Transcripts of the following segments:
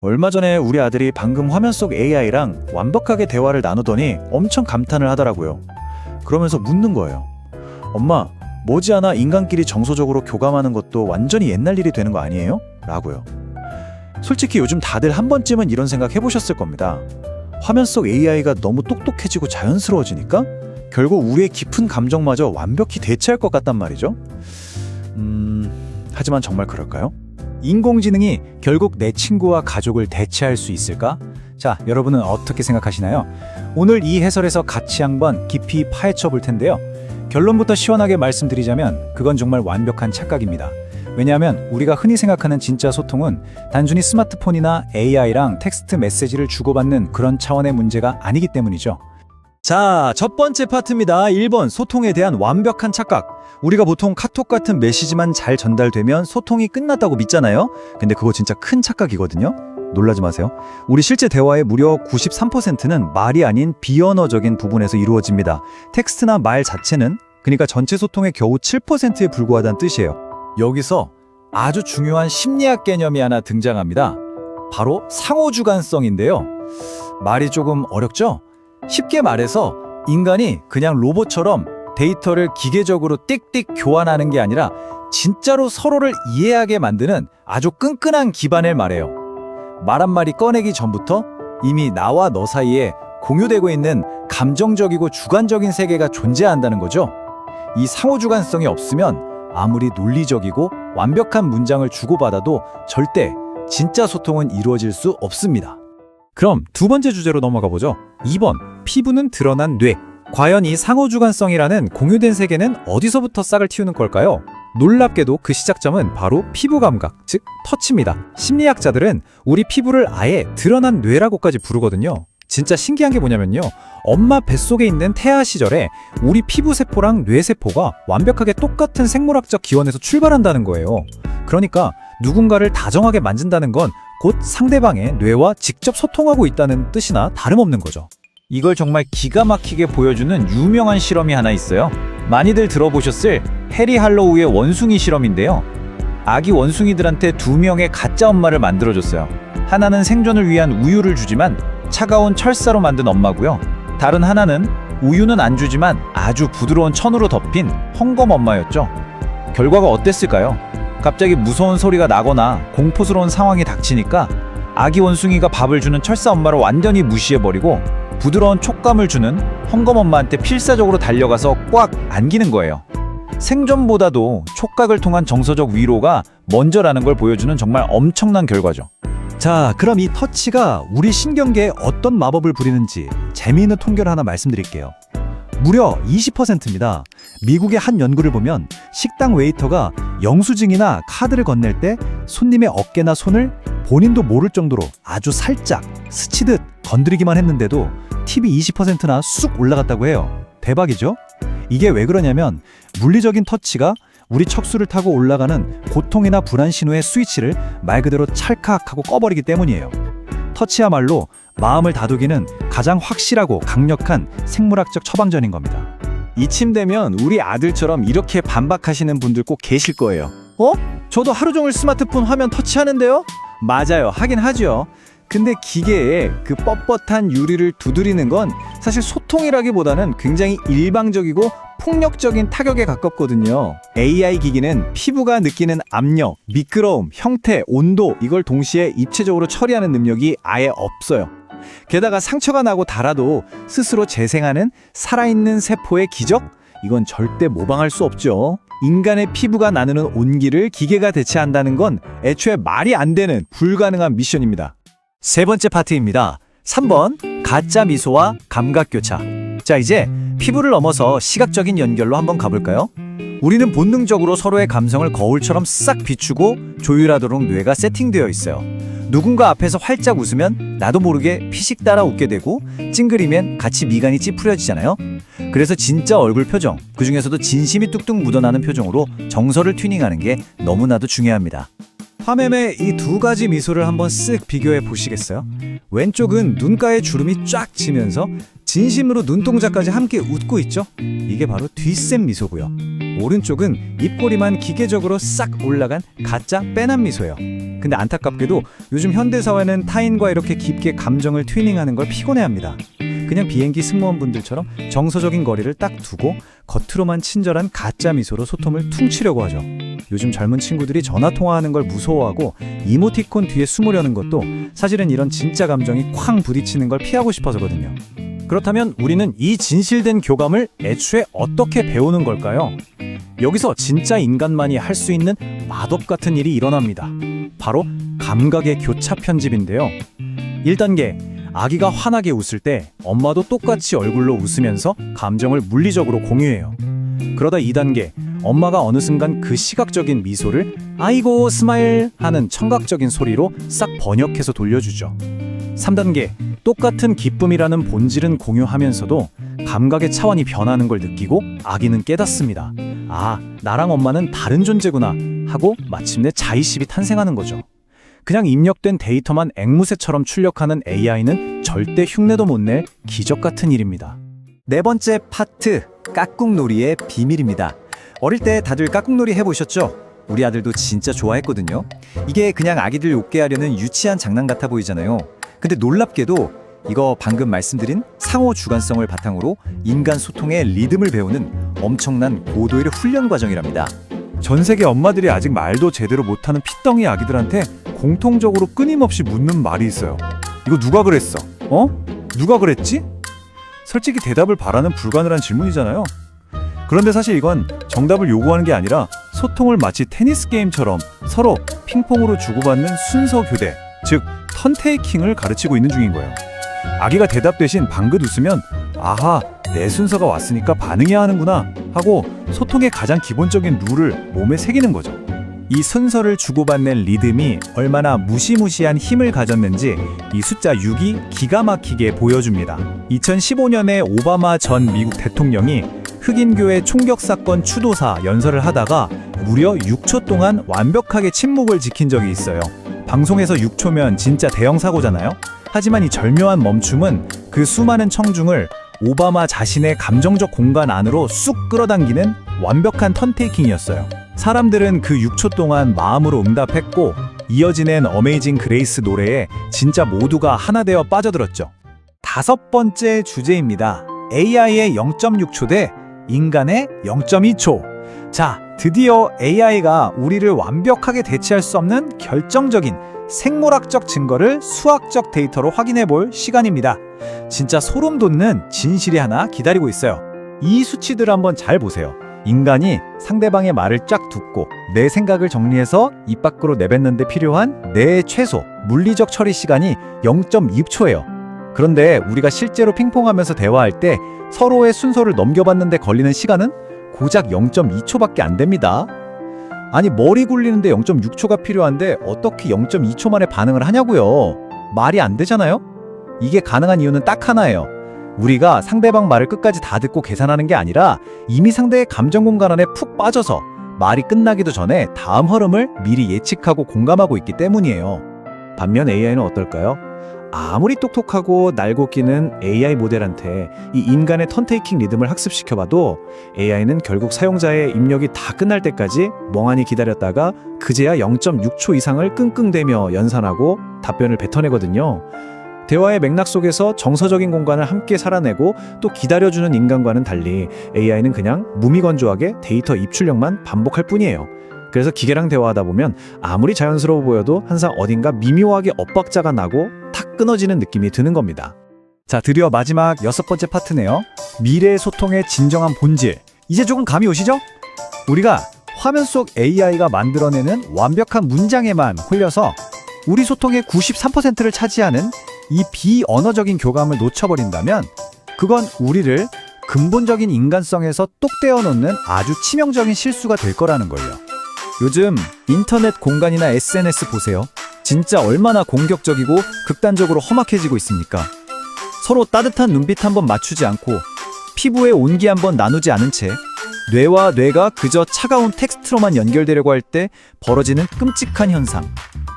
얼마 전에 우리 아들이 방금 화면 속 AI랑 완벽하게 대화를 나누더니 엄청 감탄을 하더라고요. 그러면서 묻는 거예요. 엄마, 머지않아 인간끼리 정서적으로 교감하는 것도 완전히 옛날 일이 되는 거 아니에요? 라고요. 솔직히 요즘 다들 한 번쯤은 이런 생각 해보셨을 겁니다. 화면 속 AI가 너무 똑똑해지고 자연스러워지니까 결국 우리의 깊은 감정마저 완벽히 대체할 것 같단 말이죠. 하지만 정말 그럴까요? 인공지능이 결국 내 친구와 가족을 대체할 수 있을까? 자, 여러분은 어떻게 생각하시나요? 오늘 이 해설에서 같이 한번 깊이 파헤쳐 볼 텐데요. 결론부터 시원하게 말씀드리자면 그건 정말 완벽한 착각입니다. 왜냐하면 우리가 흔히 생각하는 진짜 소통은 단순히 스마트폰이나 AI랑 텍스트 메시지를 주고받는 그런 차원의 문제가 아니기 때문이죠. 자, 첫 번째 파트입니다. 1번, 소통에 대한 완벽한 착각. 우리가 보통 카톡 같은 메시지만 잘 전달되면 소통이 끝났다고 믿잖아요. 근데 그거 진짜 큰 착각이거든요. 놀라지 마세요. 우리 실제 대화의 무려 93%는 말이 아닌 비언어적인 부분에서 이루어집니다. 텍스트나 말 자체는 그러니까 전체 소통의 겨우 7%에 불과하다는 뜻이에요. 여기서 아주 중요한 심리학 개념이 하나 등장합니다. 바로 상호주관성인데요. 말이 조금 어렵죠? 쉽게 말해서 인간이 그냥 로봇처럼 데이터를 기계적으로 띡띡 교환하는 게 아니라 진짜로 서로를 이해하게 만드는 아주 끈끈한 기반을 말해요. 말 한마디 꺼내기 전부터 이미 나와 너 사이에 공유되고 있는 감정적이고 주관적인 세계가 존재한다는 거죠. 이 상호주관성이 없으면 아무리 논리적이고 완벽한 문장을 주고받아도 절대 진짜 소통은 이루어질 수 없습니다. 그럼 두 번째 주제로 넘어가 보죠. 2번, 피부는 드러난 뇌. 과연 이 상호주관성이라는 공유된 세계는 어디서부터 싹을 틔우는 걸까요? 놀랍게도 그 시작점은 바로 피부 감각, 즉 터치입니다. 심리학자들은 우리 피부를 아예 드러난 뇌라고까지 부르거든요. 진짜 신기한 게 뭐냐면요. 엄마 뱃속에 있는 태아 시절에 우리 피부세포랑 뇌세포가 완벽하게 똑같은 생물학적 기원에서 출발한다는 거예요. 그러니까 누군가를 다정하게 만진다는 건 곧 상대방의 뇌와 직접 소통하고 있다는 뜻이나 다름없는 거죠. 이걸 정말 기가 막히게 보여주는 유명한 실험이 하나 있어요. 많이들 들어보셨을 해리 할로우의 원숭이 실험인데요. 아기 원숭이들한테 2명의 가짜 엄마를 만들어줬어요. 하나는 생존을 위한 우유를 주지만 차가운 철사로 만든 엄마고요. 다른 하나는 우유는 안 주지만 아주 부드러운 천으로 덮인 헝겊 엄마였죠. 결과가 어땠을까요? 갑자기 무서운 소리가 나거나 공포스러운 상황이 닥치니까 아기 원숭이가 밥을 주는 철사 엄마를 완전히 무시해버리고 부드러운 촉감을 주는 헝겊 엄마한테 필사적으로 달려가서 꽉 안기는 거예요. 생존보다도 촉각을 통한 정서적 위로가 먼저라는 걸 보여주는 정말 엄청난 결과죠. 자, 그럼 이 터치가 우리 신경계에 어떤 마법을 부리는지 재미있는 통계를 하나 말씀드릴게요. 무려 20%입니다. 미국의 한 연구를 보면 식당 웨이터가 영수증이나 카드를 건넬 때 손님의 어깨나 손을 본인도 모를 정도로 아주 살짝 스치듯 건드리기만 했는데도 팁이 20%나 쑥 올라갔다고 해요. 대박이죠? 이게 왜 그러냐면 물리적인 터치가 우리 척수를 타고 올라가는 고통이나 불안 신호의 스위치를 말 그대로 찰칵하고 꺼버리기 때문이에요. 터치야말로 마음을 다독이는 가장 확실하고 강력한 생물학적 처방전인 겁니다. 이쯤 되면 우리 아들처럼 이렇게 반박하시는 분들 꼭 계실 거예요. 저도 하루 종일 스마트폰 화면 터치하는데요? 맞아요, 하긴 하죠. 근데 기계에 그 뻣뻣한 유리를 두드리는 건 사실 소통이라기보다는 굉장히 일방적이고 폭력적인 타격에 가깝거든요. AI 기기는 피부가 느끼는 압력, 미끄러움, 형태, 온도 이걸 동시에 입체적으로 처리하는 능력이 아예 없어요. 게다가 상처가 나고 달아도 스스로 재생하는 살아있는 세포의 기적? 이건 절대 모방할 수 없죠. 인간의 피부가 나누는 온기를 기계가 대체한다는 건 애초에 말이 안 되는 불가능한 미션입니다. 세 번째 파트입니다. 3번, 가짜 미소와 감각교차. 자, 이제 피부를 넘어서 시각적인 연결로 한번 가볼까요? 우리는 본능적으로 서로의 감성을 거울처럼 싹 비추고 조율하도록 뇌가 세팅되어 있어요. 누군가 앞에서 활짝 웃으면 나도 모르게 피식 따라 웃게 되고 찡그리면 같이 미간이 찌푸려지잖아요. 그래서 진짜 얼굴 표정, 그중에서도 진심이 뚝뚝 묻어나는 표정으로 정서를 튜닝하는 게 너무나도 중요합니다. 화면에 이 두 가지 미소를 한번 쓱 비교해 보시겠어요? 왼쪽은 눈가에 주름이 쫙 지면서 진심으로 눈동자까지 함께 웃고 있죠. 이게 바로 뒷셈 미소고요. 오른쪽은 입꼬리만 기계적으로 싹 올라간 가짜 빼남 미소예요. 근데 안타깝게도 요즘 현대사회는 타인과 이렇게 깊게 감정을 튜닝하는 걸 피곤해합니다. 그냥 비행기 승무원분들처럼 정서적인 거리를 딱 두고 겉으로만 친절한 가짜 미소로 소통을 퉁치려고 하죠. 요즘 젊은 친구들이 전화 통화하는 걸 무서워하고 이모티콘 뒤에 숨으려는 것도 사실은 이런 진짜 감정이 쾅 부딪히는 걸 피하고 싶어서거든요. 그렇다면 우리는 이 진실된 교감을 애초에 어떻게 배우는 걸까요? 여기서 진짜 인간만이 할 수 있는 맛업 같은 일이 일어납니다. 바로 감각의 교차 편집인데요. 1단계, 아기가 환하게 웃을 때 엄마도 똑같이 얼굴로 웃으면서 감정을 물리적으로 공유해요. 그러다 2단계, 엄마가 어느 순간 그 시각적인 미소를 아이고 스마일 하는 청각적인 소리로 싹 번역해서 돌려주죠. 3단계, 똑같은 기쁨이라는 본질은 공유하면서도 감각의 차원이 변하는 걸 느끼고 아기는 깨닫습니다. 아, 나랑 엄마는 다른 존재구나 하고 마침내 자의식이 탄생하는 거죠. 그냥 입력된 데이터만 앵무새처럼 출력하는 AI는 절대 흉내도 못 낼 기적 같은 일입니다. 네 번째 파트, 깍꿍놀이의 비밀입니다. 어릴 때 다들 깍꿍놀이 해보셨죠? 우리 아들도 진짜 좋아했거든요. 이게 그냥 아기들 웃게 하려는 유치한 장난 같아 보이잖아요. 근데 놀랍게도 이거 방금 말씀드린 상호 주관성을 바탕으로 인간 소통의 리듬을 배우는 엄청난 고도의 훈련 과정이랍니다. 전 세계 엄마들이 아직 말도 제대로 못하는 핏덩이 아기들한테 공통적으로 끊임없이 묻는 말이 있어요. 이거 누가 그랬어? 누가 그랬지? 솔직히 대답을 바라는 불가능한 질문이잖아요. 그런데 사실 이건 정답을 요구하는 게 아니라 소통을 마치 테니스 게임처럼 서로 핑퐁으로 주고받는 순서 교대, 즉 턴테이킹을 가르치고 있는 중인 거예요. 아기가 대답 대신 방긋 웃으면 아하, 내 순서가 왔으니까 반응해야 하는구나 하고 소통의 가장 기본적인 룰을 몸에 새기는 거죠. 이 순서를 주고받는 리듬이 얼마나 무시무시한 힘을 가졌는지 이 숫자 6이 기가 막히게 보여줍니다. 2015년에 오바마 전 미국 대통령이 흑인교회 총격사건 추도사 연설을 하다가 무려 6초 동안 완벽하게 침묵을 지킨 적이 있어요. 방송에서 6초면 진짜 대형 사고잖아요. 하지만 이 절묘한 멈춤은 그 수많은 청중을 오바마 자신의 감정적 공간 안으로 쑥 끌어당기는 완벽한 턴테이킹이었어요. 사람들은 그 6초 동안 마음으로 응답했고 이어지는 어메이징 그레이스 노래에 진짜 모두가 하나 되어 빠져들었죠. 5번째 주제입니다. AI의 0.6초 대 인간의 0.2초. 자, 드디어 AI가 우리를 완벽하게 대체할 수 없는 결정적인 생물학적 증거를 수학적 데이터로 확인해 볼 시간입니다. 진짜 소름 돋는 진실이 하나 기다리고 있어요. 이 수치들을 한번 잘 보세요. 인간이 상대방의 말을 쫙 듣고 내 생각을 정리해서 입 밖으로 내뱉는데 필요한 내 최소 물리적 처리 시간이 0.2초예요. 그런데 우리가 실제로 핑퐁하면서 대화할 때 서로의 순서를 넘겨봤는데 걸리는 시간은 고작 0.2초밖에 안 됩니다. 아니, 머리 굴리는데 0.6초가 필요한데 어떻게 0.2초 만에 반응을 하냐고요. 말이 안 되잖아요? 이게 가능한 이유는 딱 하나예요. 우리가 상대방 말을 끝까지 다 듣고 계산하는 게 아니라 이미 상대의 감정 공간 안에 푹 빠져서 말이 끝나기도 전에 다음 흐름을 미리 예측하고 공감하고 있기 때문이에요. 반면 AI는 어떨까요? 아무리 똑똑하고 날고 끼는 AI 모델한테 이 인간의 턴테이킹 리듬을 학습시켜봐도 AI는 결국 사용자의 입력이 다 끝날 때까지 멍하니 기다렸다가 그제야 0.6초 이상을 끙끙대며 연산하고 답변을 뱉어내거든요. 대화의 맥락 속에서 정서적인 공간을 함께 살아내고 또 기다려주는 인간과는 달리 AI는 그냥 무미건조하게 데이터 입출력만 반복할 뿐이에요. 그래서 기계랑 대화하다 보면 아무리 자연스러워 보여도 항상 어딘가 미묘하게 엇박자가 나고 탁 끊어지는 느낌이 드는 겁니다. 자, 드디어 마지막 6번째 파트네요. 미래 소통의 진정한 본질. 이제 조금 감이 오시죠? 우리가 화면 속 AI가 만들어내는 완벽한 문장에만 홀려서 우리 소통의 93%를 차지하는 이 비언어적인 교감을 놓쳐버린다면 그건 우리를 근본적인 인간성에서 똑 떼어놓는 아주 치명적인 실수가 될 거라는 걸요. 요즘 인터넷 공간이나 SNS 보세요. 진짜 얼마나 공격적이고 극단적으로 험악해지고 있습니까? 서로 따뜻한 눈빛 한번 맞추지 않고 피부에 온기 한번 나누지 않은 채 뇌와 뇌가 그저 차가운 텍스트로만 연결되려고 할 때 벌어지는 끔찍한 현상.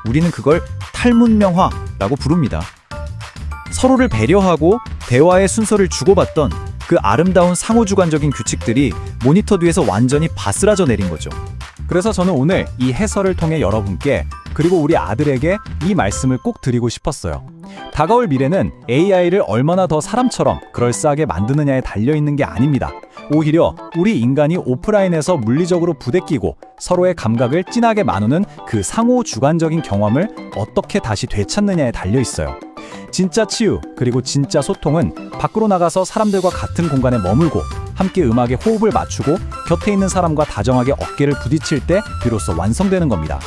우리는 그걸 탈문명화라고 부릅니다. 서로를 배려하고 대화의 순서를 주고받던 그 아름다운 상호주관적인 규칙들이 모니터 뒤에서 완전히 바스라져 내린 거죠. 그래서 저는 오늘 이 해설을 통해 여러분께 그리고 우리 아들에게 이 말씀을 꼭 드리고 싶었어요. 다가올 미래는 AI를 얼마나 더 사람처럼 그럴싸하게 만드느냐에 달려있는 게 아닙니다. 오히려 우리 인간이 오프라인에서 물리적으로 부대끼고 서로의 감각을 진하게 나누는 그 상호주관적인 경험을 어떻게 다시 되찾느냐에 달려있어요. 진짜 치유 그리고 진짜 소통은 밖으로 나가서 사람들과 같은 공간에 머물고 함께 음악에 호흡을 맞추고 곁에 있는 사람과 다정하게 어깨를 부딪힐 때 비로소 완성되는 겁니다.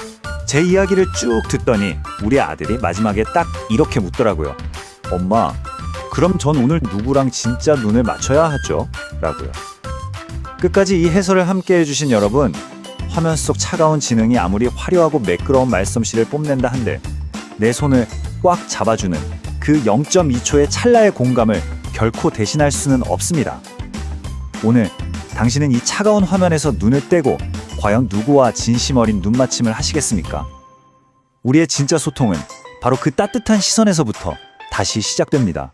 제 이야기를 쭉 듣더니 우리 아들이 마지막에 딱 이렇게 묻더라고요. 엄마, 그럼 전 오늘 누구랑 진짜 눈을 맞춰야 하죠? 라고요. 끝까지 이 해설을 함께 해주신 여러분, 화면 속 차가운 지능이 아무리 화려하고 매끄러운 말솜씨를 뽐낸다 한들 내 손을 꽉 잡아주는 그 0.2초의 찰나의 공감을 결코 대신할 수는 없습니다. 오늘 당신은 이 차가운 화면에서 눈을 떼고 과연 누구와 진심 어린 눈맞춤을 하시겠습니까? 우리의 진짜 소통은 바로 그 따뜻한 시선에서부터 다시 시작됩니다.